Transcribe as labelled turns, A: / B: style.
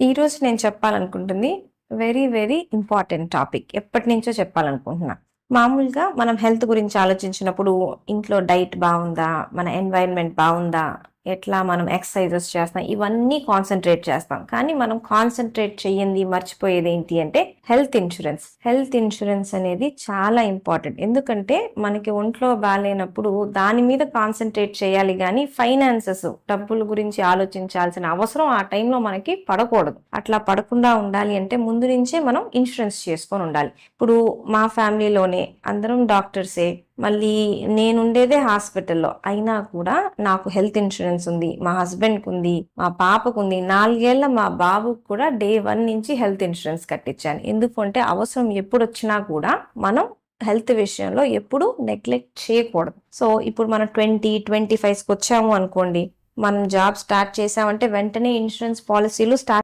A: ఈరోజు నేను చెప్పాలనుకుంటుంది very very important topic. ఎప్పటినుంచో చెప్పాలనుకుంటున్నా. మామూలుగా మనం హెల్త్ గురించి ఆలోచించినప్పుడు ఇంట్లో డైట్ బావుందా? మన ఎన్వైర్న్‌మెంట్ బావుందా? ఎట్లా మనం ఎక్సర్‌సైజెస్ చేస్తున్నాం? ఇవన్నీ కాన్సంట్రేట్ చేస్తాం. కానీ మనం కాన్సంట్రేట్ చెయ్యంది, మర్చిపోయేదేంటి అంటే హెల్త్ ఇన్స్యూరెన్స్. హెల్త్ ఇన్స్యూరెన్స్ అనేది చాలా ఇంపార్టెంట్. ఎందుకంటే మనకి ఒంట్లో బాలేనప్పుడు దాని మీద కాన్సంట్రేట్ చేయాలి గానీ ఫైనాన్సెస్, డబ్బుల గురించి ఆలోచించాల్సిన అవసరం ఆ టైంలో మనకి పడకూడదు. అట్లా పడకుండా ఉండాలి అంటే ముందు నుంచే మనం ఇన్స్యూరెన్స్ చేసుకొని ఉండాలి. ఇప్పుడు మా ఫ్యామిలీలోనే అందరం డాక్టర్సే. మళ్ళీ నేనుండేదే హాస్పిటల్‌లో. అయినా కూడా నాకు హెల్త్ ఇన్స్యూరెన్స్ ఉంది. మా హస్బెండ్‌కుంది. మా పాపకుంది. 4 ఏళ్ల మా బాబుకి కూడా డే 1 నుంచి హెల్త్ ఇన్స్యూరెన్స్ కట్టించాను. ఎందుకు అంటే అవసరం ఎప్పుడొచ్చినా కూడా మనం హెల్త్ విషయంలో ఎప్పుడు నెగ్లెక్ట్ చేయకూడదు. సో, ఇప్పుడు మనం 20, 25కి వచ్చాము అనుకోండి. మనం జాబ్ స్టార్ట్ చేసామంటే వెంటనే ఇన్స్యూరెన్స్ పాలిసీలు స్టార్ట్